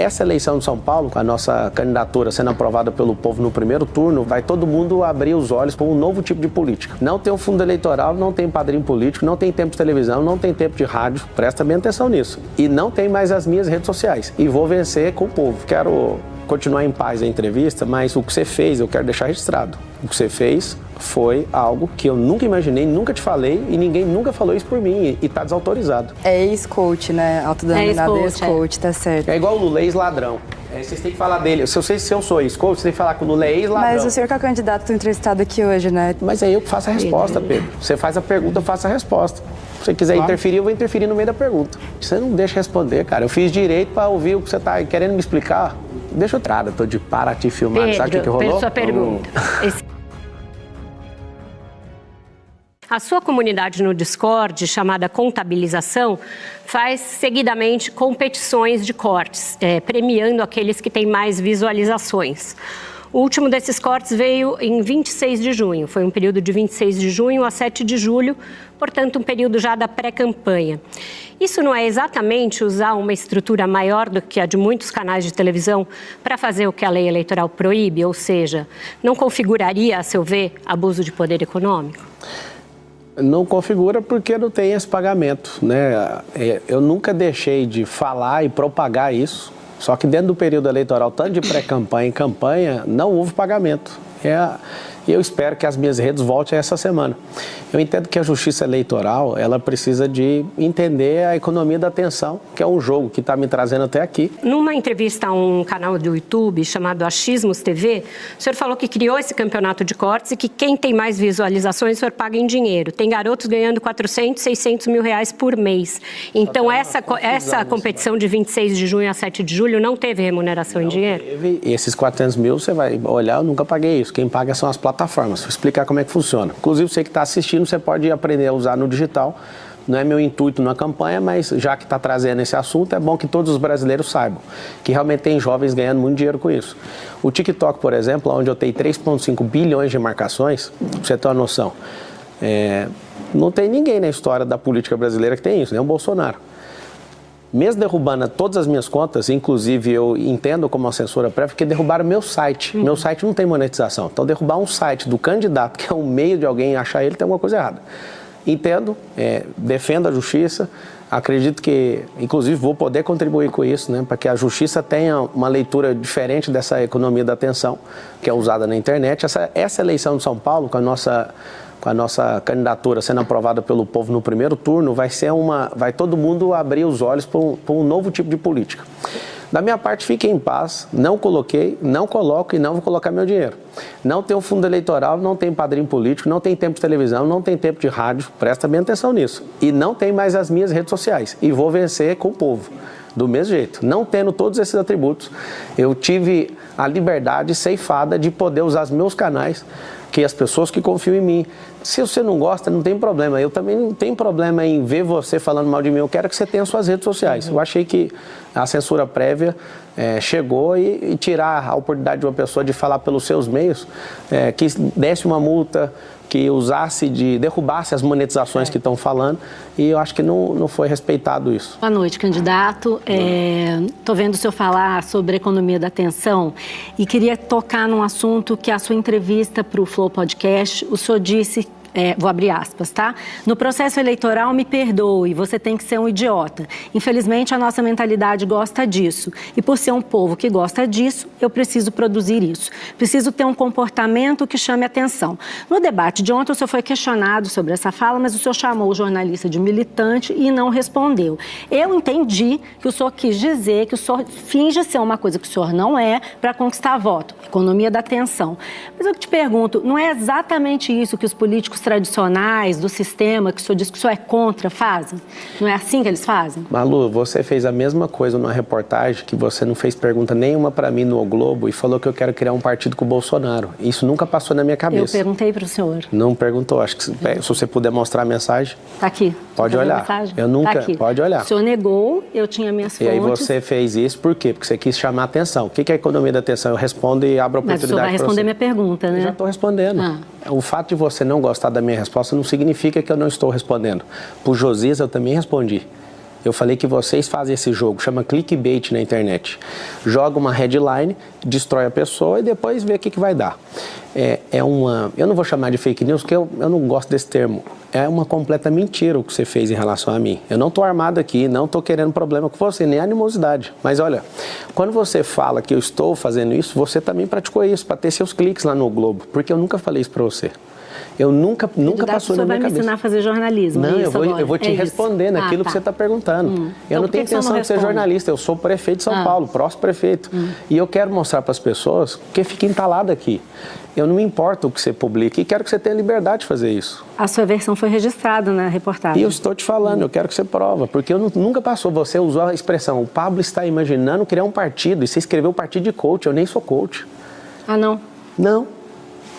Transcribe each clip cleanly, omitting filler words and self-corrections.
Essa eleição de São Paulo, com a nossa candidatura sendo aprovada pelo povo no primeiro turno, vai todo mundo abrir os olhos para um novo tipo de política. Não tem um fundo eleitoral, não tem padrinho político, não tem tempo de televisão, não tem tempo de rádio. Presta bem atenção nisso. E não tem mais as minhas redes sociais. E vou vencer com o povo. Quero continuar em paz a entrevista, mas o que você fez, eu quero deixar registrado. O que você fez foi algo que eu nunca imaginei, nunca te falei e ninguém nunca falou isso por mim e tá desautorizado. É ex-coach, né? Autodenominado ex-coach, tá certo. É igual o Lula, ex-ladrão. Vocês têm que falar dele. Se eu sou ex-coach, você tem que falar que o Lula é ex-ladrão. Mas o senhor que é o candidato entrevistado aqui hoje, né? Mas é eu que faço a resposta, Pedro. Você faz a pergunta, eu faço a resposta. Se você quiser interferir, eu vou interferir no meio da pergunta. Você não deixa responder, cara. Eu fiz direito pra ouvir o que você tá querendo me explicar. Deixa eu entrar, eu tô de Paraty filmado. Pedro, sabe o que rolou? Sua pergunta. A sua comunidade no Discord, chamada Contabilização, faz seguidamente competições de cortes, premiando aqueles que têm mais visualizações. O último desses cortes veio em 26 de junho, foi um período de 26 de junho a 7 de julho, portanto um período já da pré-campanha. Isso não é exatamente usar uma estrutura maior do que a de muitos canais de televisão para fazer o que a lei eleitoral proíbe, ou seja, não configuraria, a seu ver, abuso de poder econômico? Não configura porque não tem esse pagamento, né? Eu nunca deixei de falar e propagar isso, só que dentro do período eleitoral, tanto de pré-campanha e campanha, não houve pagamento. E eu espero que as minhas redes voltem essa semana. Eu entendo que a justiça eleitoral, ela precisa de entender a economia da atenção, que é um jogo que está me trazendo até aqui. Numa entrevista a um canal do YouTube chamado Achismos TV, o senhor falou que criou esse campeonato de cortes e que quem tem mais visualizações, o senhor paga em dinheiro. Tem garotos ganhando 400, 600 mil reais por mês. Então, essa competição de 26 de junho a 7 de julho não teve remuneração em dinheiro? Teve. E esses 400 mil, você vai olhar, eu nunca paguei isso. Quem paga são as plataformas. Vou explicar como é que funciona. Inclusive, você que está assistindo, você pode aprender a usar no digital. Não é meu intuito na campanha, mas já que está trazendo esse assunto, é bom que todos os brasileiros saibam que realmente tem jovens ganhando muito dinheiro com isso. O TikTok, por exemplo, onde eu tenho 3,5 bilhões de marcações, para você ter uma noção, não tem ninguém na história da política brasileira que tem isso, nem o Bolsonaro. Mesmo derrubando todas as minhas contas, inclusive eu entendo como uma censura prévia, porque derrubaram meu site. Meu site não tem monetização. Então, derrubar um site do candidato, que é um meio de alguém achar ele, tem alguma coisa errada. Entendo, defendo a justiça, acredito que, inclusive, vou poder contribuir com isso, né, para que a justiça tenha uma leitura diferente dessa economia da atenção, que é usada na internet. Essa eleição de São Paulo, com a nossa candidatura sendo aprovada pelo povo no primeiro turno, vai todo mundo abrir os olhos para um novo tipo de política. Da minha parte, fiquem em paz, não coloquei, não coloco e não vou colocar meu dinheiro. Não tem um fundo eleitoral, não tem padrinho político, não tem tempo de televisão, não tem tempo de rádio, presta bem atenção nisso. E não tem mais as minhas redes sociais. E vou vencer com o povo, do mesmo jeito. Não tendo todos esses atributos, eu tive a liberdade ceifada de poder usar os meus canais, que as pessoas que confiam em mim. Se você não gosta, não tem problema. Eu também não tenho problema em ver você falando mal de mim. Eu quero que você tenha suas redes sociais. Eu achei que a censura prévia chegou e tirar a oportunidade de uma pessoa de falar pelos seus meios, que desse uma multa, que derrubasse as monetizações que estão falando, e eu acho que não foi respeitado isso. Boa noite, candidato. Estou vendo o senhor falar sobre a economia da atenção e queria tocar num assunto que a sua entrevista para o Flow Podcast, o senhor disse, vou abrir aspas, tá? No processo eleitoral, me perdoe, você tem que ser um idiota. Infelizmente, a nossa mentalidade gosta disso. E por ser um povo que gosta disso, eu preciso produzir isso. Preciso ter um comportamento que chame atenção. No debate de ontem, o senhor foi questionado sobre essa fala, mas o senhor chamou o jornalista de militante e não respondeu. Eu entendi que o senhor quis dizer que o senhor finge ser uma coisa que o senhor não é para conquistar voto. Economia da atenção. Mas eu te pergunto, não é exatamente isso que os políticos tradicionais do sistema, que o senhor diz que o senhor é contra, fazem? Não é assim que eles fazem? Malu, você fez a mesma coisa numa reportagem que você não fez pergunta nenhuma para mim no O Globo e falou que eu quero criar um partido com o Bolsonaro. Isso nunca passou na minha cabeça. Eu perguntei para o senhor. Não perguntou. Acho que se você puder mostrar a mensagem. Está aqui. Pode olhar. Eu nunca. Tá aqui. Pode olhar. O senhor negou, eu tinha minhas fontes. E aí você fez isso por quê? Porque você quis chamar a atenção. O que é a economia da atenção? Eu respondo e abro a oportunidade para você. Mas o senhor vai responder minha pergunta, né? Eu já estou respondendo. O fato de você não gostar da minha resposta não significa que eu não estou respondendo. Por Josias, eu também respondi. Eu falei que vocês fazem esse jogo, chama clickbait na internet. Joga uma headline, destrói a pessoa e depois vê o que vai dar. Eu não vou chamar de fake news, porque eu não gosto desse termo. É uma completa mentira o que você fez em relação a mim. Eu não estou armado aqui, não estou querendo problema com você, nem animosidade. Mas olha, quando você fala que eu estou fazendo isso, você também praticou isso, para ter seus cliques lá no Globo. Porque eu nunca falei isso para você. Eu nunca passou na minha cabeça. Você vai me ensinar a fazer jornalismo? Não, eu vou te responder naquilo que você está perguntando. Eu não tenho intenção de ser jornalista, eu sou prefeito de São Paulo, próximo prefeito. E eu quero mostrar para as pessoas que fica entalado aqui. Eu não me importo o que você publica e quero que você tenha liberdade de fazer isso. A sua versão foi registrada na reportagem. E eu estou te falando, eu quero que você prova, porque nunca passou. Você usou a expressão, o Pablo está imaginando criar um partido, e você escreveu partido de coach, eu nem sou coach. Ah, não? Não.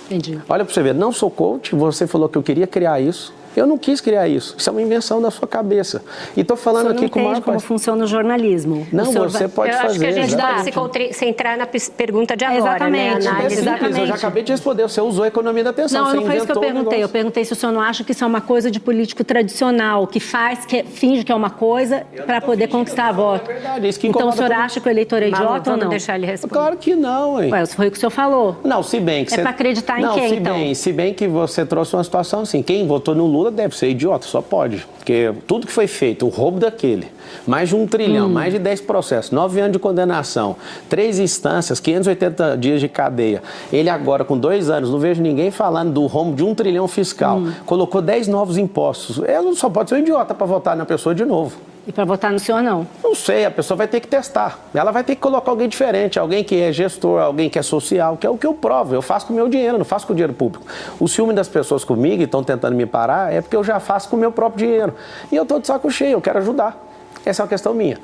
Entendi. Olha para você ver, não sou coach, você falou que eu queria criar isso. Eu não quis criar isso. Isso é uma invenção da sua cabeça. E estou falando aqui com o maior... Você não entende como funciona o jornalismo. Não, você pode fazer. Eu acho que a gente deve se entrar na pergunta de agora, exatamente, né? Exatamente. Eu já acabei de responder. Você usou a economia da atenção. Não foi isso que eu perguntei. Eu perguntei se o senhor não acha que isso é uma coisa de político tradicional, que finge que é uma coisa para poder conquistar voto. É verdade. Isso que então o senhor acha que o eleitor é idiota ou não? Deixar ele responder. Claro que não, hein? Ué, foi o que o senhor falou. Não, se bem que é para acreditar em quem, então? Se bem que você trouxe uma situação assim. Quem votou no Lula deve ser idiota. Só pode, porque tudo que foi feito, o roubo daquele, mais de 1 trilhão, mais de 10 processos, 9 anos de condenação, 3 instâncias, 580 dias de cadeia. Ele agora, com 2 anos, não vejo ninguém falando do rombo de 1 trilhão fiscal. Colocou 10 novos impostos. Ela só pode ser um idiota para votar na pessoa de novo. E para votar no senhor, não? Não sei, a pessoa vai ter que testar. Ela vai ter que colocar alguém diferente, alguém que é gestor, alguém que é social, que é o que eu provo. Eu faço com o meu dinheiro, não faço com o dinheiro público. O ciúme das pessoas comigo e estão tentando me parar é porque eu já faço com o meu próprio dinheiro. E eu estou de saco cheio, eu quero ajudar. Essa é uma questão minha.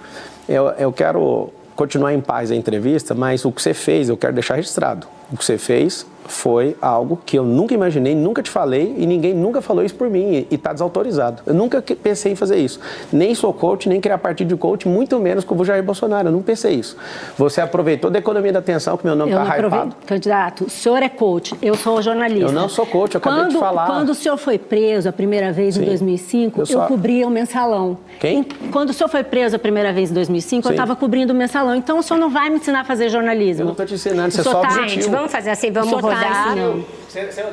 Eu quero continuar em paz a entrevista, mas o que você fez, eu quero deixar registrado. O que você fez foi algo que eu nunca imaginei, nunca te falei e ninguém nunca falou isso por mim e está desautorizado. Eu nunca pensei em fazer isso. Nem sou coach, nem criar partido de coach, muito menos com o Jair Bolsonaro. Eu não pensei isso. Você aproveitou da economia da atenção, que meu nome está hypado. Candidato, o senhor é coach, eu sou jornalista. Eu não sou coach, eu acabei de falar. Quando o senhor foi preso a primeira vez em 2005, eu cobria o Mensalão. Quem? Quando o senhor foi preso a primeira vez em 2005, eu estava cobrindo o Mensalão. Então o senhor não vai me ensinar a fazer jornalismo. Eu não estou te ensinando, você só objetivo. Gente, vamos fazer assim, vamos rodar.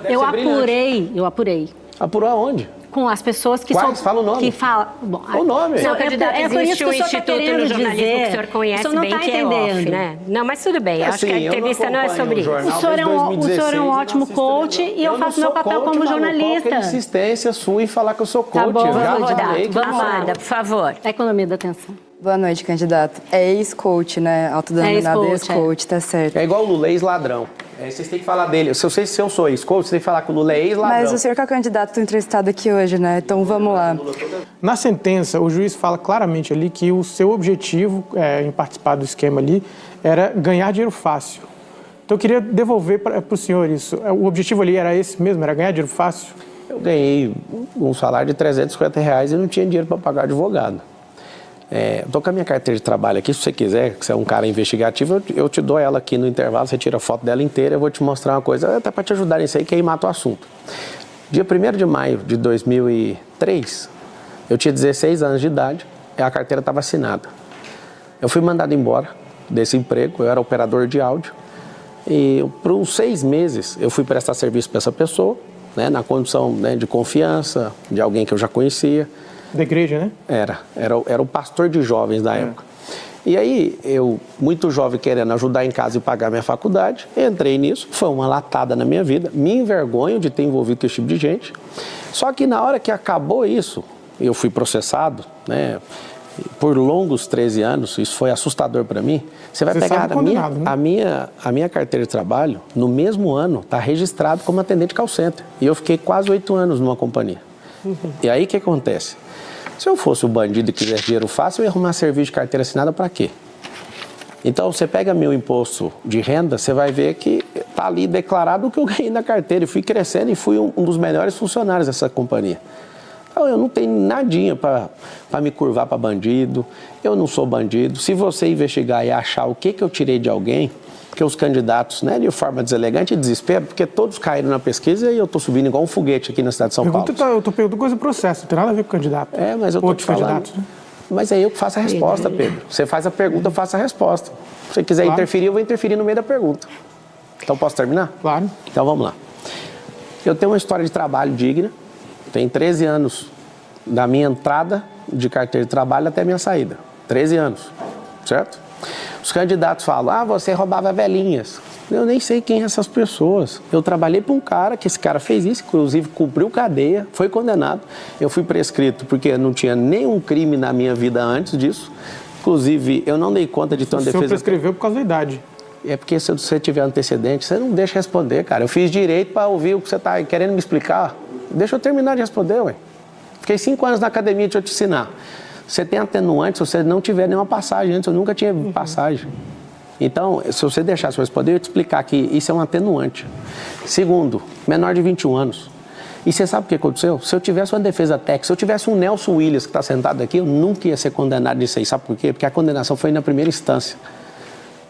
Eu apurei. Apurou aonde? Com as pessoas que Quais? Fala o nome. Que fala... Bom, o nome. Senhor candidato, existe um instituto no jornalismo que o senhor conhece bem, que é off, né? Não, mas tudo bem, acho que a entrevista não é sobre isso. O senhor é um ótimo coach e eu faço meu papel como jornalista. Qual insistência sua em falar que eu sou coach? Tá bom, vamos rodar. Amanda, por favor. A economia da atenção. Boa noite, candidato. É ex-coach, né? Autodenominado ex-coach, tá certo. É igual o Lula, ex-ladrão. Vocês têm que falar dele. Se eu sou ex-coach, vocês têm que falar que o Lula é ex-ladrão. Mas o senhor que é o candidato está entrevistado aqui hoje, né? Então vamos lá. Na sentença, o juiz fala claramente ali que o seu objetivo em participar do esquema ali era ganhar dinheiro fácil. Então eu queria devolver para o senhor isso. O objetivo ali era esse mesmo? Era ganhar dinheiro fácil? Eu ganhei um salário de R$350 e não tinha dinheiro para pagar advogado. Estou com a minha carteira de trabalho aqui, se você quiser, que você é um cara investigativo, eu te dou ela aqui no intervalo, você tira a foto dela inteira, eu vou te mostrar uma coisa, até para te ajudar nisso aí, que aí mata o assunto. Dia 1º de maio de 2003, eu tinha 16 anos de idade e a carteira estava assinada. Eu fui mandado embora desse emprego, eu era operador de áudio, e por uns 6 meses eu fui prestar serviço para essa pessoa, né, na condição, né, de confiança, de alguém que eu já conhecia. Da igreja, né? Era o pastor de jovens da época. E aí, eu, muito jovem, querendo ajudar em casa e pagar minha faculdade, entrei nisso, foi uma latada na minha vida, me envergonho de ter envolvido com esse tipo de gente. Só que na hora que acabou isso, eu fui processado, né, por longos 13 anos, isso foi assustador para mim. Você vai pegar a minha carteira de trabalho, no mesmo ano, está registrado como atendente call center. E eu fiquei quase 8 anos numa companhia. E aí, o que acontece? Se eu fosse o bandido e quisesse dinheiro fácil, eu ia arrumar serviço de carteira assinada para quê? Então, você pega meu imposto de renda, você vai ver que está ali declarado o que eu ganhei na carteira. E fui crescendo e fui um dos melhores funcionários dessa companhia. Então, eu não tenho nadinha para me curvar para bandido. Eu não sou bandido. Se você investigar e achar o que eu tirei de alguém, porque os candidatos, né, de forma deselegante e desespero, porque todos caíram na pesquisa e eu estou subindo igual um foguete aqui na cidade de São Paulo. Eu estou perguntando coisa do processo, não tem nada a ver com o candidato. Mas eu estou te falando. Mas é eu que faço a resposta, Pedro. Você faz a pergunta, eu faço a resposta. Se você quiser interferir, eu vou interferir no meio da pergunta. Então, posso terminar? Claro. Então, vamos lá. Eu tenho uma história de trabalho digna. Tem 13 anos da minha entrada de carteira de trabalho até a minha saída. 13 anos, certo? Os candidatos falam, você roubava velhinhas. Eu nem sei quem são essas pessoas. Eu trabalhei para um cara, que esse cara fez isso, inclusive cumpriu cadeia, foi condenado. Eu fui prescrito porque não tinha nenhum crime na minha vida antes disso. Inclusive, eu não dei conta de ter uma defesa... O senhor prescreveu por causa da idade. É porque se você tiver antecedente, você não deixa responder, cara. Eu fiz direito para ouvir o que você está querendo me explicar. Deixa eu terminar de responder, ué. Fiquei 5 anos na academia de eu te ensinar. Você tem atenuante se você não tiver nenhuma passagem antes. Eu nunca tinha passagem. Então, se você deixasse eu responder, eu ia te explicar que isso é um atenuante. Segundo, menor de 21 anos. E você sabe o que aconteceu? Se eu tivesse uma defesa técnica, se eu tivesse um Nelson Williams que está sentado aqui, eu nunca ia ser condenado disso aí. Sabe por quê? Porque a condenação foi na primeira instância.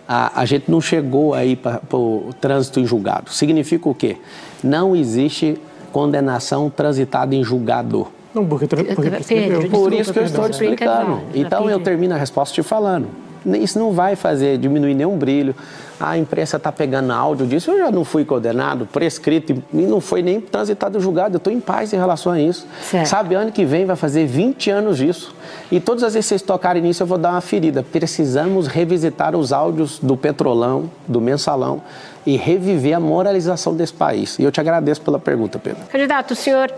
A gente não chegou aí para o trânsito em julgado. Significa o quê? Não existe condenação transitada em julgado. Não, porque por isso que eu estou te explicando. Então, eu termino a resposta te falando. Isso não vai diminuir nenhum brilho. A imprensa está pegando áudio disso. Eu já não fui condenado, prescrito, e não foi nem transitado julgado. Eu estou em paz em relação a isso. Certo. Sabe, ano que vem vai fazer 20 anos disso. E todas as vezes que vocês tocarem nisso, eu vou dar uma ferida. Precisamos revisitar os áudios do Petrolão, do Mensalão, e reviver a moralização desse país. E eu te agradeço pela pergunta, Pedro. Candidato, o senhor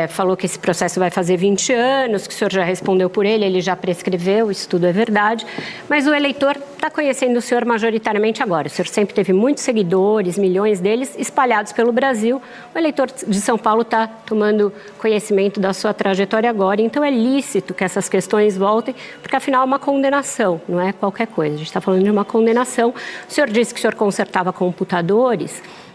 falou que esse processo vai fazer 20 anos, que o senhor já respondeu por ele já prescreveu, isso tudo é verdade, mas o eleitor está conhecendo o senhor majoritariamente agora. O senhor sempre teve muitos seguidores, milhões deles espalhados pelo Brasil. O eleitor de São Paulo está tomando conhecimento da sua trajetória agora, então é lícito que essas questões voltem, porque afinal é uma condenação, não é qualquer coisa. A gente está falando de uma condenação. O senhor disse que o senhor consertava computadores.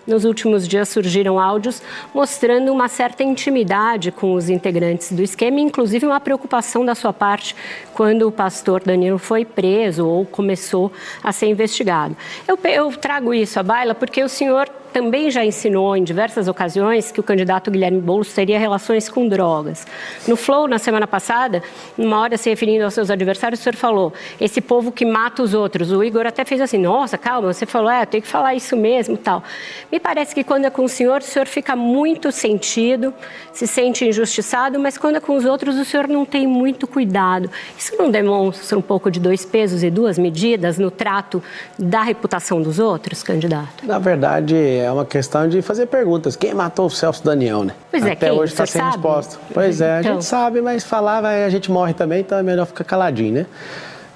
Nos últimos dias surgiram áudios mostrando uma certa intimidade com os integrantes do esquema, inclusive uma preocupação da sua parte quando o pastor Danilo foi preso ou começou a ser investigado. Eu trago isso à baila porque o senhor também já ensinou em diversas ocasiões que o candidato Guilherme Boulos teria relações com drogas. No Flow, na semana passada, numa hora se referindo aos seus adversários, o senhor falou, esse povo que mata os outros. O Igor até fez assim, nossa, calma, você falou, eu tenho que falar isso mesmo, tal. Me parece que quando é com o senhor fica muito sentido, se sente injustiçado, mas quando é com os outros, o senhor não tem muito cuidado. Isso não demonstra um pouco de 2 pesos e 2 medidas no trato da reputação dos outros, candidato? Na verdade, é uma questão de fazer perguntas. Quem matou o Celso Daniel, né? Pois é, até hoje está sem resposta. Pois é, a gente sabe, mas falar, a gente morre também, então é melhor ficar caladinho,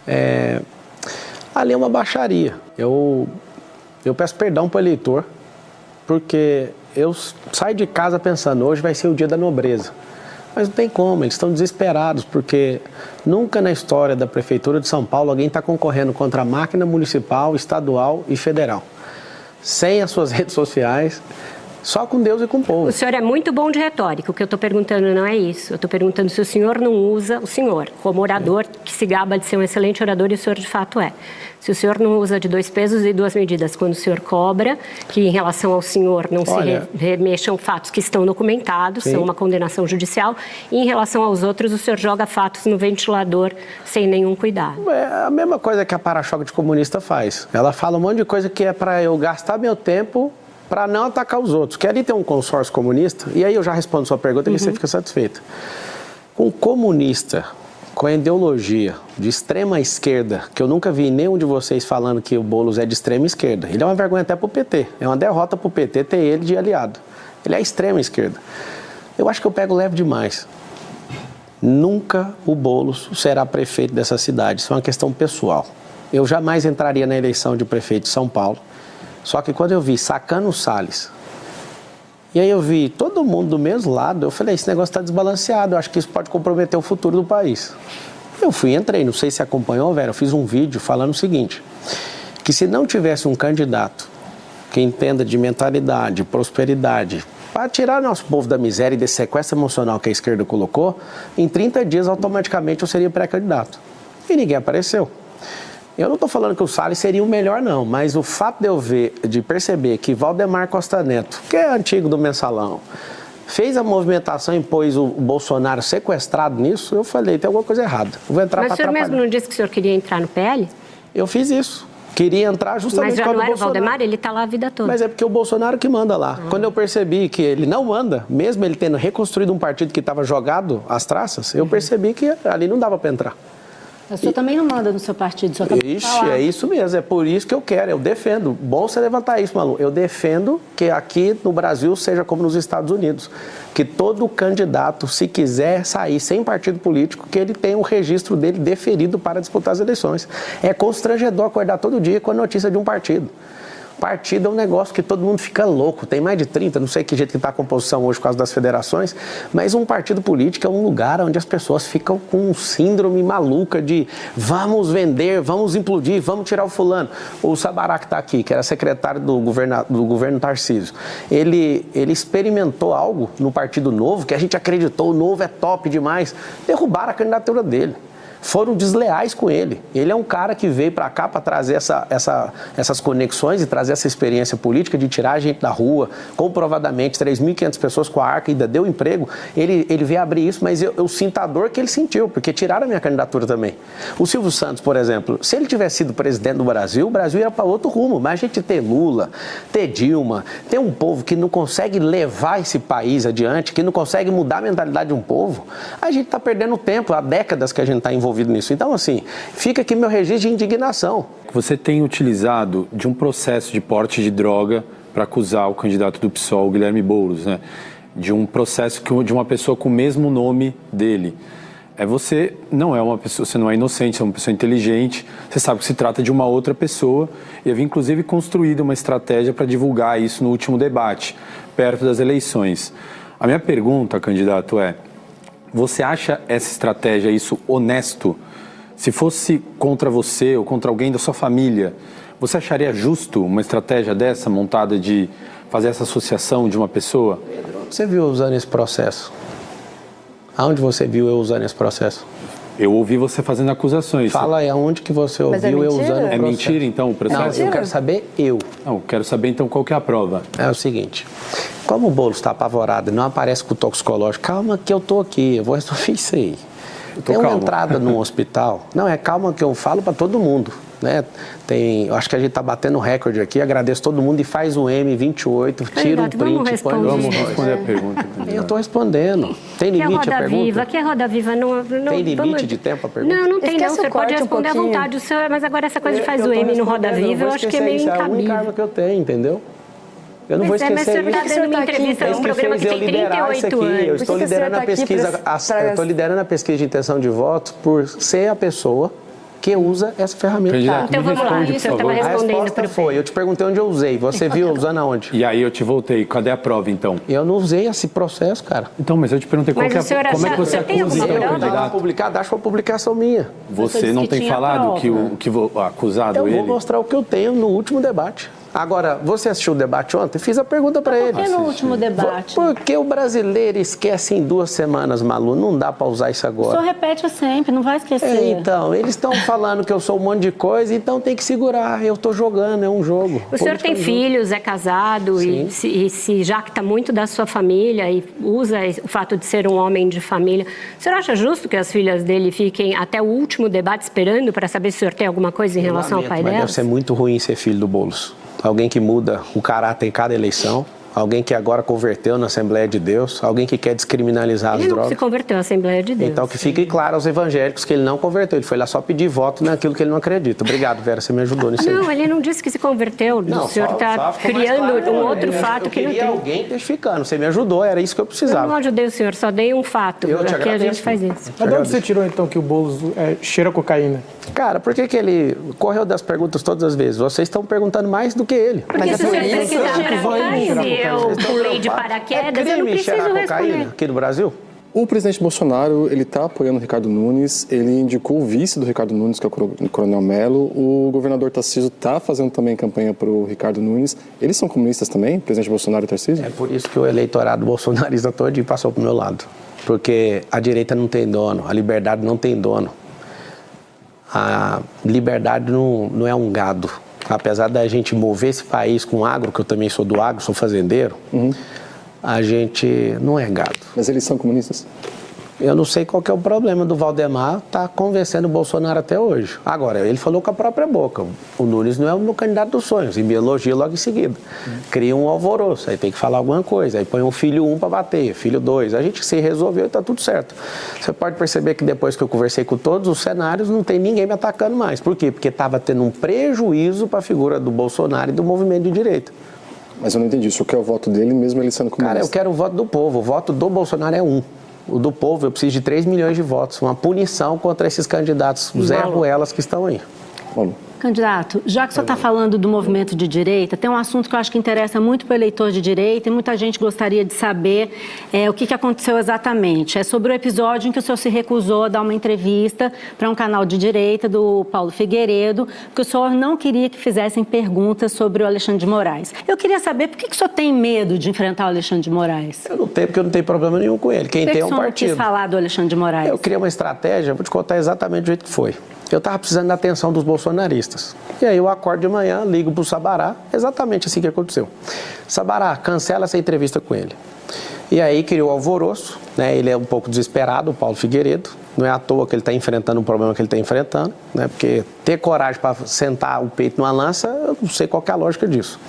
né? Ali é uma baixaria. Eu peço perdão para o eleitor, porque eu saio de casa pensando, hoje vai ser o dia da nobreza. Mas não tem como, eles estão desesperados, porque nunca na história da Prefeitura de São Paulo alguém está concorrendo contra a máquina municipal, estadual e federal. Sem as suas redes sociais, só com Deus e com o povo. O senhor é muito bom de retórica, o que eu estou perguntando não é isso. Eu estou perguntando se o senhor não usa, o senhor, como orador, que se gaba de ser um excelente orador, e o senhor de fato é. Se o senhor não usa de 2 pesos e 2 medidas quando o senhor cobra, que em relação ao senhor não se remexam fatos que estão documentados, são uma condenação judicial, e em relação aos outros, o senhor joga fatos no ventilador sem nenhum cuidado. É a mesma coisa que a para-choque de comunista faz. Ela fala um monte de coisa que é para eu gastar meu tempo para não atacar os outros. Que ali tem um consórcio comunista, e aí eu já respondo sua pergunta e você fica satisfeito. Um comunista com a ideologia de extrema esquerda, que eu nunca vi nenhum de vocês falando que o Boulos é de extrema esquerda. Ele é uma vergonha até para o PT. É uma derrota para o PT ter ele de aliado. Ele é extrema esquerda. Eu acho que eu pego leve demais. Nunca o Boulos será prefeito dessa cidade. Isso é uma questão pessoal. Eu jamais entraria na eleição de prefeito de São Paulo. Só que quando eu vi Sacano Salles, e aí eu vi todo mundo do mesmo lado, eu falei, esse negócio está desbalanceado, eu acho que isso pode comprometer o futuro do país. Eu entrei, não sei se acompanhou, Vera, eu fiz um vídeo falando o seguinte, que se não tivesse um candidato que entenda de mentalidade, prosperidade, para tirar nosso povo da miséria e desse sequestro emocional que a esquerda colocou, em 30 dias automaticamente eu seria pré-candidato. E ninguém apareceu. Eu não estou falando que o Salles seria o melhor, não, mas o fato de eu perceber que Valdemar Costa Neto, que é antigo do Mensalão, fez a movimentação e pôs o Bolsonaro sequestrado nisso, eu falei, tem alguma coisa errada. Eu vou entrar para atrapalhar. Mas o senhor mesmo não disse que o senhor queria entrar no PL? Eu fiz isso. Queria entrar justamente Mas já quando não era o Bolsonaro... Valdemar? Ele está lá a vida toda. Mas é porque o Bolsonaro que manda lá. Quando eu percebi que ele não manda, mesmo ele tendo reconstruído um partido que estava jogado às traças, eu percebi que ali não dava para entrar. O senhor também não manda no seu partido, o senhor também Ixi, é isso mesmo, é por isso que eu quero, eu defendo. Bom você levantar isso, Malu. Eu defendo que aqui no Brasil seja como nos Estados Unidos. Que todo candidato, se quiser sair sem partido político, que ele tenha um registro dele deferido para disputar as eleições. É constrangedor acordar todo dia com a notícia de um partido. Partido é um negócio que todo mundo fica louco, tem mais de 30, não sei que jeito que está a composição hoje por causa das federações, mas um partido político é um lugar onde as pessoas ficam com um síndrome maluca de vamos vender, vamos implodir, vamos tirar o fulano. O Sabará que está aqui, que era secretário do governo Tarcísio, ele experimentou algo no Partido Novo, que a gente acreditou, o Novo é top demais, derrubaram a candidatura dele. Foram desleais com ele. Ele é um cara que veio para cá para trazer essas conexões e trazer essa experiência política de tirar a gente da rua, comprovadamente, 3.500 pessoas com a Arca ainda deu emprego. Ele veio abrir isso, mas eu sinto a dor que ele sentiu, porque tiraram a minha candidatura também. O Silvio Santos, por exemplo, se ele tivesse sido presidente do Brasil, o Brasil ia para outro rumo, mas a gente ter Lula, ter Dilma, ter um povo que não consegue levar esse país adiante, que não consegue mudar a mentalidade de um povo, a gente está perdendo tempo, há décadas que a gente está envolvido nisso. Então, assim, fica aqui meu registro de indignação. Você tem utilizado de um processo de porte de droga para acusar o candidato do PSOL, Guilherme Boulos, né? De um processo de uma pessoa com o mesmo nome dele. Você não é uma pessoa, você não é inocente, você é uma pessoa inteligente, você sabe que se trata de uma outra pessoa e havia inclusive construído uma estratégia para divulgar isso no último debate, perto das eleições. A minha pergunta, candidato, você acha essa estratégia, isso honesto? Se fosse contra você ou contra alguém da sua família, você acharia justo uma estratégia dessa, montada de fazer essa associação de uma pessoa? Pedro, onde você viu eu usando esse processo? Aonde você viu eu usando esse processo? Eu ouvi você fazendo acusações. Fala aí, aonde que você ouviu eu usando o processo? É mentira, então, o processo? Não, eu quero saber Não, quero saber, então, qual que é a prova. É o seguinte, como o Boulos está apavorado e não aparece com o toxicológico, calma que eu tô aqui, eu vou resolver isso aí. Tem uma entrada num hospital, calma que eu falo para todo mundo, né? Eu acho que a gente está batendo recorde aqui, agradeço todo mundo e faz um M28, tira um print, põe no... Vamos responder a pergunta. Eu estou respondendo. Tem limite a pergunta? Que é Roda Viva? Não, tem limite de tempo a pergunta? Não tem não, você pode responder à vontade, mas agora essa coisa de faz o M no Roda Viva, eu acho que é meio incabível. É a única arma que eu tenho, entendeu? Eu não vou esquecer isso. Mas o senhor está dando uma entrevista num programa que tem 38 anos. Eu estou liderando a pesquisa, estou liderando a pesquisa de intenção de voto por ser a pessoa que usa essa ferramenta. Então vamos lá, o senhor estava respondendo. A resposta foi, eu te perguntei onde eu usei, você viu usando aonde? E aí eu te voltei, cadê a prova então? Eu não usei esse processo, cara. Então, mas eu te perguntei como é que você acusa então, candidato? Acho uma publicação minha. Você não tem falado que o acusado ele... Eu vou mostrar o que eu tenho no último debate. Agora, você assistiu o debate ontem? Fiz a pergunta para ele. Por que no último debate? Porque o brasileiro esquece em 2 semanas, Malu. Não dá para usar isso agora. O senhor repete sempre, não vai esquecer. Então, eles estão falando que eu sou um monte de coisa, então tem que segurar. Eu estou jogando, é um jogo. O senhor tem filhos, é casado e se jacta muito da sua família e usa o fato de ser um homem de família. O senhor acha justo que as filhas dele fiquem até o último debate esperando para saber se o senhor tem alguma coisa em relação ao pai dela? Deve ser muito ruim ser filho do Boulos. Alguém que muda o caráter em cada eleição, alguém que agora converteu na Assembleia de Deus, alguém que quer descriminalizar as drogas. Ele não se converteu à Assembleia de Deus. Então que fique claro aos evangélicos que ele não converteu, ele foi lá só pedir voto naquilo que ele não acredita. Obrigado, Vera, você me ajudou nisso aí. Não, ele não disse que se converteu, o senhor está criando um outro fato que não tem. Eu queria alguém testificando, você me ajudou, era isso que eu precisava. Eu não ajudei o senhor, só dei um fato, aqui a gente faz isso. Mas de onde você tirou então que o Boulos cheira cocaína? Cara, por que ele correu das perguntas todas as vezes? Vocês estão perguntando mais do que ele. Porque se o senhor pesquisar cheirar cocaína, eu pulei de paraquedas, eu não preciso responder. Aqui no Brasil? O presidente Bolsonaro, ele está apoiando o Ricardo Nunes, ele indicou o vice do Ricardo Nunes, que é o Coronel Mello. O governador Tarcísio está fazendo também campanha para o Ricardo Nunes. Eles são comunistas também, presidente Bolsonaro e Tarcísio? É por isso que o eleitorado bolsonarista todo passou para o meu lado. Porque a direita não tem dono, a liberdade não tem dono. A liberdade não é um gado. Apesar da gente mover esse país com agro, que eu também sou do agro, sou fazendeiro, a gente não é gado. Mas eles são comunistas? Eu não sei qual que é o problema do Valdemar tá convencendo o Bolsonaro até hoje. Agora, ele falou com a própria boca. O Nunes não é o meu candidato dos sonhos. E me elogia logo em seguida. Cria um alvoroço, aí tem que falar alguma coisa. Aí põe um filho 1 para bater, filho 2. A gente se resolveu e tá tudo certo. Você pode perceber que depois que eu conversei com todos os cenários, não tem ninguém me atacando mais. Por quê? Porque estava tendo um prejuízo para a figura do Bolsonaro e do movimento de direita. Mas eu não entendi. Isso quer o voto dele mesmo ele sendo comunista? Cara, eu quero o voto do povo. O voto do Bolsonaro é 1. O do povo, eu preciso de 3 milhões de votos. Uma punição contra esses candidatos Zé Ruelas que estão aí. Vamos. Candidato, já que o senhor está falando do movimento de direita, tem um assunto que eu acho que interessa muito para o eleitor de direita e muita gente gostaria de saber o que aconteceu exatamente. É sobre o episódio em que o senhor se recusou a dar uma entrevista para um canal de direita do Paulo Figueiredo, porque o senhor não queria que fizessem perguntas sobre o Alexandre de Moraes. Eu queria saber por que o senhor tem medo de enfrentar o Alexandre de Moraes? Eu não tenho, porque eu não tenho problema nenhum com ele. Quem tem é um partido. Por que o senhor não quis falar do Alexandre de Moraes? Eu criei uma estratégia, vou te contar exatamente do jeito que foi. Eu estava precisando da atenção dos bolsonaristas. E aí eu acordo de manhã, ligo para o Sabará, exatamente assim que aconteceu. Sabará, cancela essa entrevista com ele. E aí criou alvoroço, né? Ele é um pouco desesperado, o Paulo Figueiredo. Não é à toa que ele está enfrentando o problema que ele está enfrentando, né? Porque ter coragem para sentar o peito numa lança, eu não sei qual que é a lógica disso.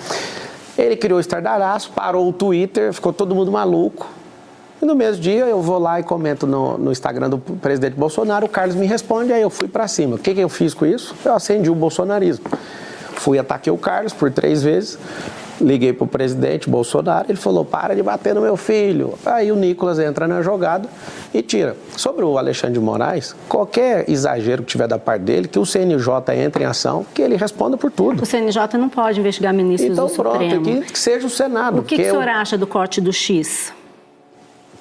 Ele criou o estardalhaço, parou o Twitter, ficou todo mundo maluco. E no mesmo dia eu vou lá e comento no Instagram do presidente Bolsonaro, o Carlos me responde, aí eu fui para cima. O que eu fiz com isso? Eu acendi o bolsonarismo. Fui, ataquei o Carlos por 3 vezes, liguei para o presidente Bolsonaro, ele falou, para de bater no meu filho. Aí o Nicolas entra na jogada e tira. Sobre o Alexandre de Moraes, qualquer exagero que tiver da parte dele, que o CNJ entre em ação, que ele responda por tudo. O CNJ não pode investigar ministros do Supremo. Então pronto, que seja o Senado. O que o senhor acha do corte do X?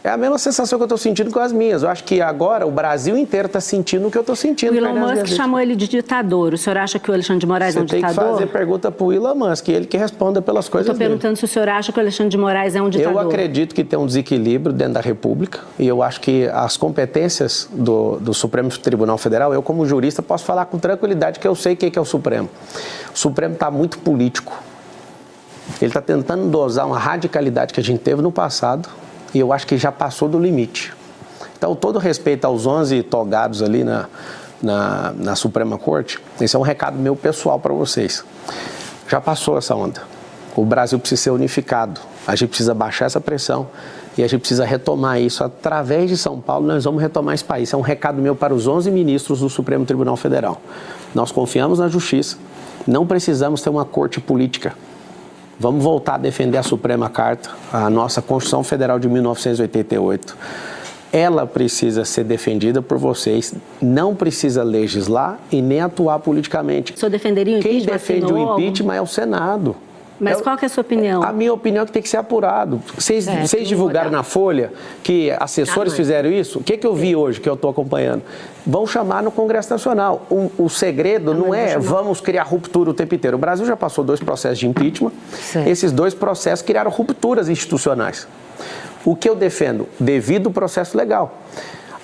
É a mesma sensação que eu estou sentindo com as minhas. Eu acho que agora o Brasil inteiro está sentindo o que eu estou sentindo. O Elon Musk chamou ele de ditador. O senhor acha que o Alexandre de Moraes é um ditador? Você tem que fazer pergunta para o Elon Musk, ele que responda pelas coisas dele. Estou perguntando se o senhor acha que o Alexandre de Moraes é um ditador. Eu acredito que tem um desequilíbrio dentro da República e eu acho que as competências do Supremo Tribunal Federal, eu como jurista posso falar com tranquilidade que eu sei o que é o Supremo. O Supremo está muito político. Ele está tentando dosar uma radicalidade que a gente teve no passado. E eu acho que já passou do limite. Então, todo respeito aos 11 togados ali na Suprema Corte, esse é um recado meu pessoal para vocês. Já passou essa onda. O Brasil precisa ser unificado. A gente precisa baixar essa pressão e a gente precisa retomar isso. Através de São Paulo, nós vamos retomar esse país. É um recado meu para os 11 ministros do Supremo Tribunal Federal. Nós confiamos na justiça. Não precisamos ter uma corte política. Vamos voltar a defender a Suprema Carta, a nossa Constituição Federal de 1988. Ela precisa ser defendida por vocês, não precisa legislar e nem atuar politicamente. O senhor defenderia o impeachment? Quem defende o impeachment é o Senado. Mas qual que é a sua opinião? A minha opinião é que tem que ser apurado. Vocês divulgaram na Folha que assessores fizeram isso? O que eu vi hoje, que eu estou acompanhando? Vão chamar no Congresso Nacional. O segredo não é vamos criar ruptura o tempo inteiro. O Brasil já passou 2 processos de impeachment. Certo. Esses 2 processos criaram rupturas institucionais. O que eu defendo? Devido ao processo legal.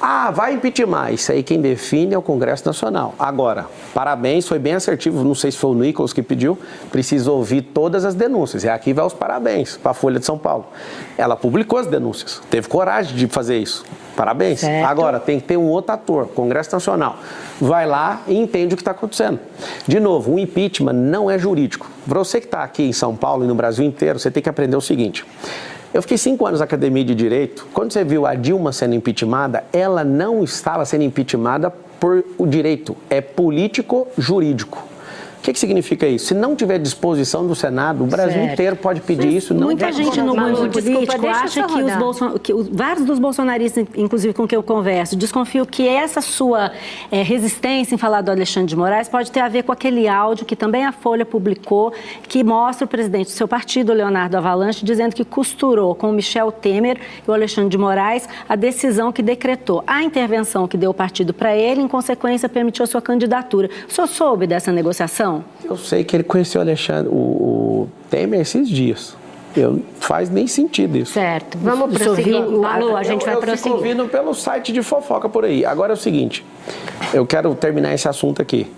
Ah, vai impeachment. Isso aí quem define é o Congresso Nacional. Agora, parabéns, foi bem assertivo, não sei se foi o Nicolas que pediu, precisa ouvir todas as denúncias. E aqui vai os parabéns para a Folha de São Paulo. Ela publicou as denúncias, teve coragem de fazer isso. Parabéns. Certo. Agora, tem que ter um outro ator, Congresso Nacional. Vai lá e entende o que está acontecendo. De novo, o impeachment não é jurídico. Para você que está aqui em São Paulo e no Brasil inteiro, você tem que aprender o seguinte. Eu fiquei 5 anos na Academia de Direito. Quando você viu a Dilma sendo impeachmentada, ela não estava sendo impeachmentada por o direito, é político-jurídico. O que significa isso? Se não tiver disposição do Senado, o Brasil inteiro pode pedir isso. Não muita gente no mundo político acha que vários dos bolsonaristas, inclusive com quem eu converso, desconfiam que essa sua resistência em falar do Alexandre de Moraes pode ter a ver com aquele áudio que também a Folha publicou, que mostra o presidente do seu partido, Leonardo Avalanche, dizendo que costurou com o Michel Temer e o Alexandre de Moraes a decisão que decretou a intervenção que deu o partido para ele, em consequência permitiu a sua candidatura. O senhor soube dessa negociação? Eu sei que ele conheceu o Temer esses dias. Não faz nem sentido isso. Certo. Vamos prosseguir. Alô, a gente vai prosseguir. Eu fico ouvindo pelo site de fofoca por aí. Agora é o seguinte, eu quero terminar esse assunto aqui.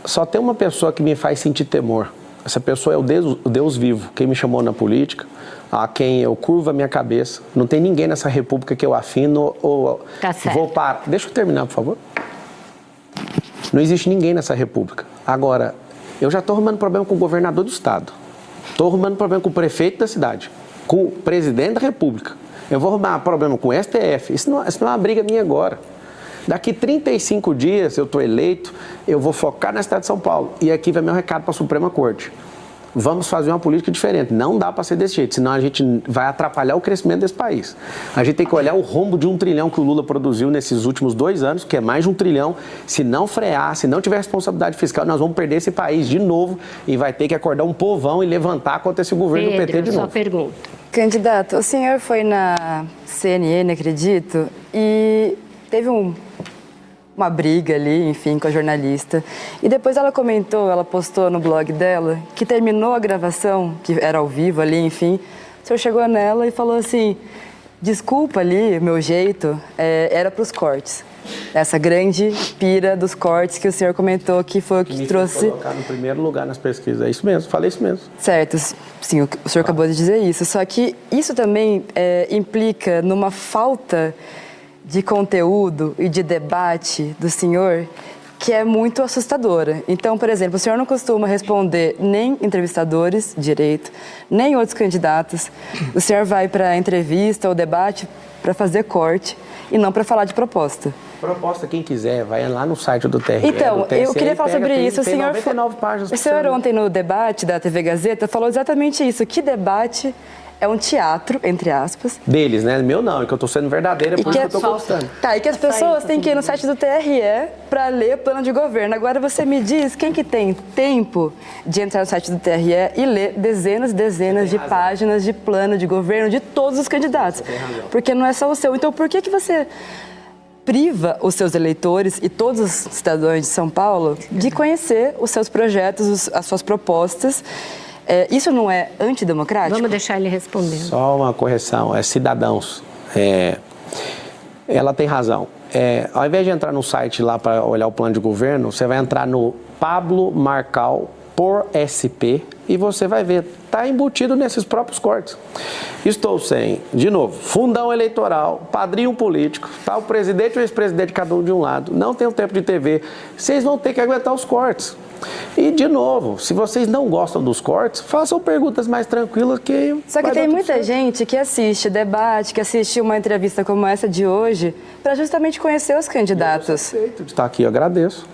Só tem uma pessoa que me faz sentir temor. Essa pessoa é o Deus vivo, quem me chamou na política, a quem eu curvo a minha cabeça. Não tem ninguém nessa república que eu afino ou vou parar. Deixa eu terminar, por favor. Não existe ninguém nessa república. Agora, eu já estou arrumando problema com o governador do estado. Estou arrumando problema com o prefeito da cidade, com o presidente da república. Eu vou arrumar problema com o STF. Isso não é uma briga minha agora. Daqui 35 dias eu estou eleito, eu vou focar na cidade de São Paulo. E aqui vai meu recado para a Suprema Corte. Vamos fazer uma política diferente. Não dá para ser desse jeito, senão a gente vai atrapalhar o crescimento desse país. A gente tem que olhar o rombo de 1 trilhão que o Lula produziu nesses últimos 2 anos, que é mais de 1 trilhão. Se não frear, se não tiver responsabilidade fiscal, nós vamos perder esse país de novo e vai ter que acordar um povão e levantar contra esse governo do PT de novo. Só pergunta. Candidato, o senhor foi na CNN, acredito, e teve uma briga ali, enfim, com a jornalista. E depois ela comentou, ela postou no blog dela, que terminou a gravação, que era ao vivo ali, enfim. O senhor chegou nela e falou assim, desculpa ali, meu jeito, era para os cortes. Essa grande pira dos cortes que o senhor comentou que foi o que trouxe... colocar no primeiro lugar nas pesquisas, é isso mesmo, falei isso mesmo. Certo, sim, o senhor acabou de dizer isso. Só que isso também implica numa falta de conteúdo e de debate do senhor que é muito assustadora. Então, por exemplo, o senhor não costuma responder nem entrevistadores direito, nem outros candidatos. O senhor vai para entrevista ou debate para fazer corte e não para falar de proposta. Proposta, quem quiser, vai lá no site do TRE. Então, eu queria falar sobre isso. O senhor, 99 páginas. O senhor ontem no debate da TV Gazeta falou exatamente isso. Que debate é um teatro, entre aspas. Deles, né? Meu não, é que eu tô sendo verdadeira, por isso que eu tô gostando. Tá, e que as pessoas têm que ir no site do TRE para ler o plano de governo. Agora você me diz, quem que tem tempo de entrar no site do TRE e ler dezenas e dezenas de páginas de plano de governo de todos os candidatos? Porque não é só o seu. Então, por que você priva os seus eleitores e todos os cidadãos de São Paulo de conhecer os seus projetos, as suas propostas? Isso não é antidemocrático? Vamos deixar ele responder. Só uma correção, cidadãos. Ela tem razão. Ao invés de entrar no site lá para olhar o plano de governo, você vai entrar no Pablo Marcal por SP e você vai ver, está embutido nesses próprios cortes. Estou sem, de novo, fundão eleitoral, padrinho político, tá o presidente e o ex-presidente cada um de um lado, não tem um tempo de TV, vocês vão ter que aguentar os cortes. E, de novo, se vocês não gostam dos cortes, façam perguntas mais tranquilas que... Só que tem muita gente que assiste debate, que assiste uma entrevista como essa de hoje, para justamente conhecer os candidatos. Eu sou feito de estar aqui, eu agradeço.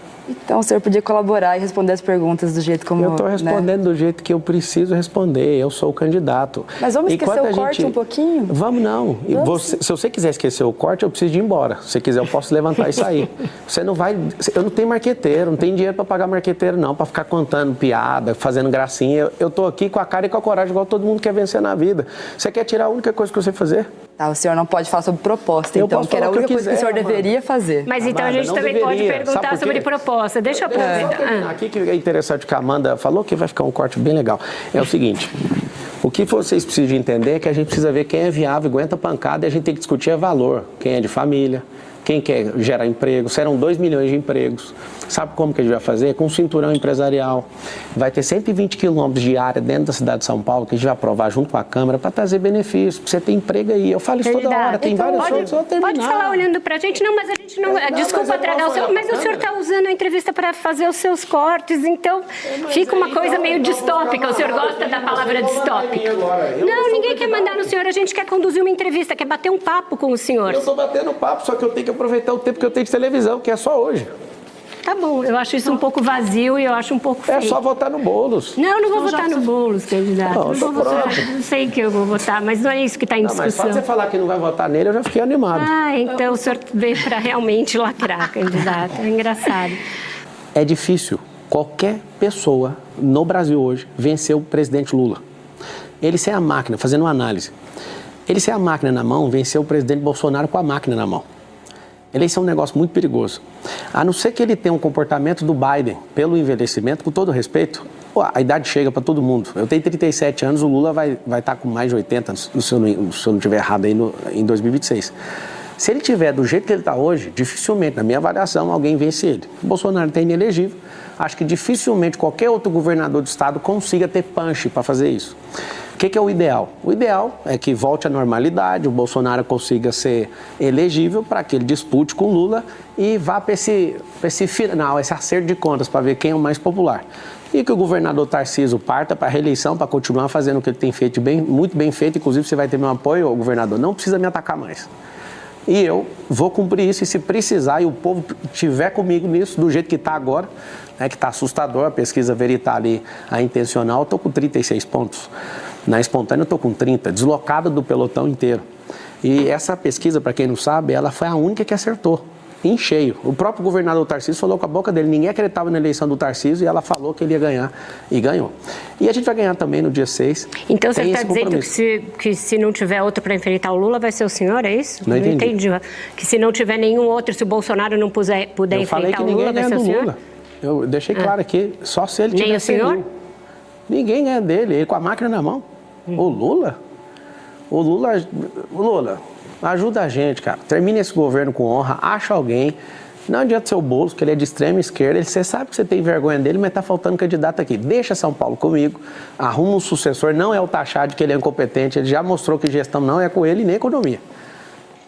Então, o senhor podia colaborar e responder as perguntas do jeito como... Eu estou respondendo do jeito que eu preciso responder, eu sou o candidato. Mas vamos esquecer o corte um pouquinho? Vamos não. Se você quiser esquecer o corte, eu preciso de ir embora. Se você quiser, eu posso levantar e sair. Você não vai... Eu não tenho marqueteiro, não tenho dinheiro para pagar marqueteiro não, para ficar contando piada, fazendo gracinha. Eu estou aqui com a cara e com a coragem, igual todo mundo quer vencer na vida. Você quer tirar a única coisa que você fazer? Tá, o senhor não pode falar sobre proposta, então, que era a única coisa que o senhor deveria fazer. Mas então a gente também pode perguntar sobre proposta. Deixa eu aproveitar. Aqui que é interessante que a Amanda falou, que vai ficar um corte bem legal. É o seguinte, o que vocês precisam entender é que a gente precisa ver quem é viável, aguenta pancada, e a gente tem que discutir valor. Quem é de família, quem quer gerar emprego, serão 2 milhões de empregos. Sabe como que a gente vai fazer? Com um cinturão empresarial. Vai ter 120 quilômetros de área dentro da cidade de São Paulo, que a gente vai aprovar junto com a Câmara, para trazer benefícios, para você ter emprego aí. Eu falo isso toda hora, tem vários outros, eu terminar. Pode falar olhando para a gente, não, mas a gente não... desculpa tragar o seu... Mas o senhor está usando a entrevista para fazer os seus cortes, então fica uma coisa meio distópica. O senhor gosta da palavra distópica? Não, ninguém quer mandar no senhor, a gente quer conduzir uma entrevista, quer bater um papo com o senhor. Eu estou batendo papo, só que eu tenho que aproveitar o tempo que eu tenho de televisão, que é só hoje. Tá bom, eu acho isso um pouco vazio e eu acho um pouco feio. É só votar no Boulos. Não, não vou votar no Boulos, candidato. Não vou votar. Não sei que eu vou votar, mas não é isso que está em discussão. Mas pode você falar que não vai votar nele, eu já fiquei animado. Então o senhor veio para realmente lacrar, candidato. É engraçado. É difícil qualquer pessoa no Brasil hoje vencer o presidente Lula. Ele sem a máquina, fazendo uma análise. Ele sem a máquina na mão, venceu o presidente Bolsonaro com a máquina na mão. Eleição é um negócio muito perigoso. A não ser que ele tenha um comportamento do Biden, pelo envelhecimento, com todo respeito, a idade chega para todo mundo. Eu tenho 37 anos, o Lula vai estar com mais de 80, se eu não estiver errado, aí em 2026. Se ele tiver do jeito que ele está hoje, dificilmente, na minha avaliação, alguém vence ele. O Bolsonaro está inelegível. Acho que dificilmente qualquer outro governador do estado consiga ter punch para fazer isso. O que é o ideal? O ideal é que volte à normalidade, o Bolsonaro consiga ser elegível para que ele dispute com o Lula e vá para esse final, esse acerto de contas para ver quem é o mais popular. E que o governador Tarcísio parta para a reeleição, para continuar fazendo o que ele tem feito muito bem feito. Inclusive, você vai ter meu apoio, governador. Não precisa me atacar mais. E eu vou cumprir isso, e se precisar, e o povo estiver comigo nisso, do jeito que está agora, né, que está assustador, a pesquisa Veritas ali, a intencional, eu estou com 36 pontos. Na espontânea eu estou com 30, deslocado do pelotão inteiro. E essa pesquisa, para quem não sabe, ela foi a única que acertou, em cheio. O próprio governador Tarcísio falou com a boca dele, ninguém acreditava na eleição do Tarcísio, e ela falou que ele ia ganhar, e ganhou. E a gente vai ganhar também no dia 6. Então você está dizendo que se não tiver outro para enfrentar o Lula, vai ser o senhor, é isso? Não entendi. Que se não tiver nenhum outro, se o Bolsonaro não puder enfrentar o Lula, vai ser o senhor? Eu deixei claro aqui, só se ele tiver. Nem o senhor? Ninguém ganha dele, ele com a máquina na mão. O Lula, ajuda a gente, cara. Termine esse governo com honra, acha alguém. Não adianta ser o Boulos, que ele é de extrema esquerda. Você sabe que você tem vergonha dele, mas tá faltando candidato aqui. Deixa São Paulo comigo, arruma um sucessor. Não é o taxado que ele é incompetente, ele já mostrou que gestão não é com ele nem economia.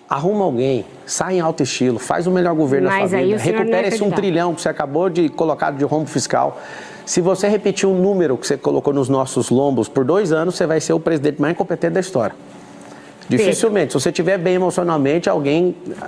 Arruma alguém, sai em alto estilo, faz o melhor governo da sua vida, recupera esse 1 trilhão que você acabou de colocar de rombo fiscal. Se você repetir um número que você colocou nos nossos lombos por 2 anos, você vai ser o presidente mais incompetente da história. Dificilmente. Se você estiver bem emocionalmente,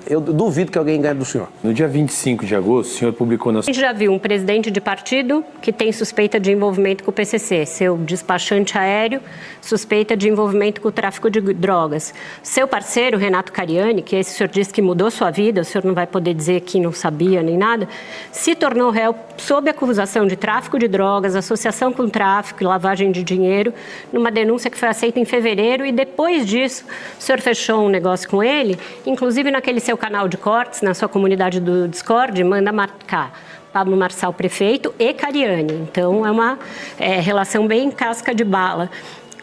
eu duvido que alguém ganhe do senhor. No dia 25 de agosto, o senhor publicou na... A gente já viu um presidente de partido que tem suspeita de envolvimento com o PCC, seu despachante aéreo, suspeita de envolvimento com o tráfico de drogas. Seu parceiro, Renato Cariani, que esse senhor disse que mudou sua vida, o senhor não vai poder dizer que não sabia nem nada, se tornou réu sob acusação de tráfico de drogas, associação com tráfico e lavagem de dinheiro, numa denúncia que foi aceita em fevereiro, e depois disso o senhor fechou um negócio com ele, inclusive naquele seu canal de cortes, na sua comunidade do Discord, manda marcar Pablo Marçal, prefeito, e Cariani. Então, é uma relação bem casca de bala.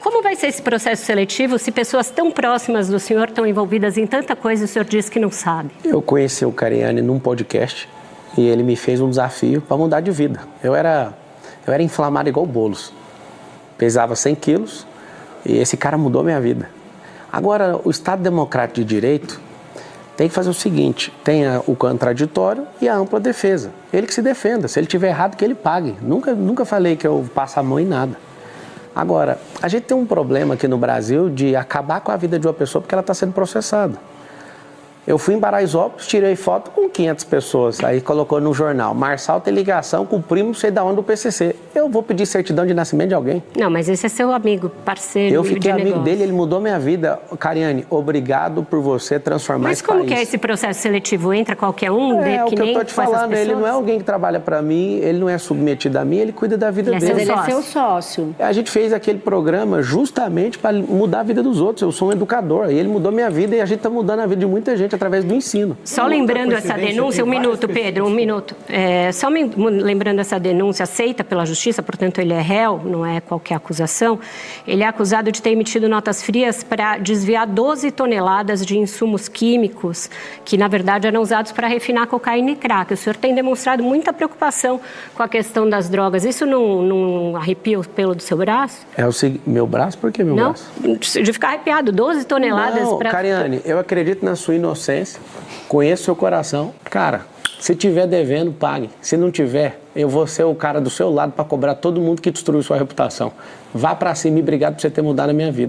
Como vai ser esse processo seletivo se pessoas tão próximas do senhor estão envolvidas em tanta coisa e o senhor diz que não sabe? Eu conheci o Cariani num podcast e ele me fez um desafio para mudar de vida. Eu era inflamado igual o Boulos. Pesava 100 quilos e esse cara mudou minha vida. Agora, o Estado Democrático de Direito tem que fazer o seguinte, tem o contraditório e a ampla defesa. Ele que se defenda, se ele tiver errado, que ele pague. Nunca falei que eu passo a mão em nada. Agora, a gente tem um problema aqui no Brasil de acabar com a vida de uma pessoa porque ela está sendo processada. Eu fui em Paraisópolis, tirei foto com 500 pessoas, aí colocou no jornal, Marçal tem ligação com o primo, sei da onde, do PCC. Eu vou pedir certidão de nascimento de alguém? Não, mas esse é seu amigo, parceiro. Eu fiquei amigo negócio dele, ele mudou minha vida. Cariani, obrigado por você transformar esse país. Mas como que é esse processo seletivo? Entra qualquer um? É o que eu tô te falando, ele não é alguém que trabalha para mim, ele não é submetido a mim, ele cuida da vida dele. Mas ele é seu sócio. A gente fez aquele programa justamente para mudar a vida dos outros. Eu sou um educador e ele mudou minha vida e a gente está mudando a vida de muita gente através do ensino. Só lembrando essa denúncia, um minuto, Pedro, um minuto. Lembrando essa denúncia aceita pela Justiça, portanto ele é réu, não é qualquer acusação. Ele é acusado de ter emitido notas frias para desviar 12 toneladas de insumos químicos que, na verdade, eram usados para refinar cocaína e crack. O senhor tem demonstrado muita preocupação com a questão das drogas. Isso não arrepia o pelo do seu braço? Meu braço? Por que meu braço? De ficar arrepiado, 12 toneladas para... Cariani, eu acredito na sua inocência. Conheço seu coração. Cara, se tiver devendo, pague. Se não tiver, eu vou ser o cara do seu lado para cobrar todo mundo que destruiu sua reputação. Vá para cima e obrigado por você ter mudado a minha vida.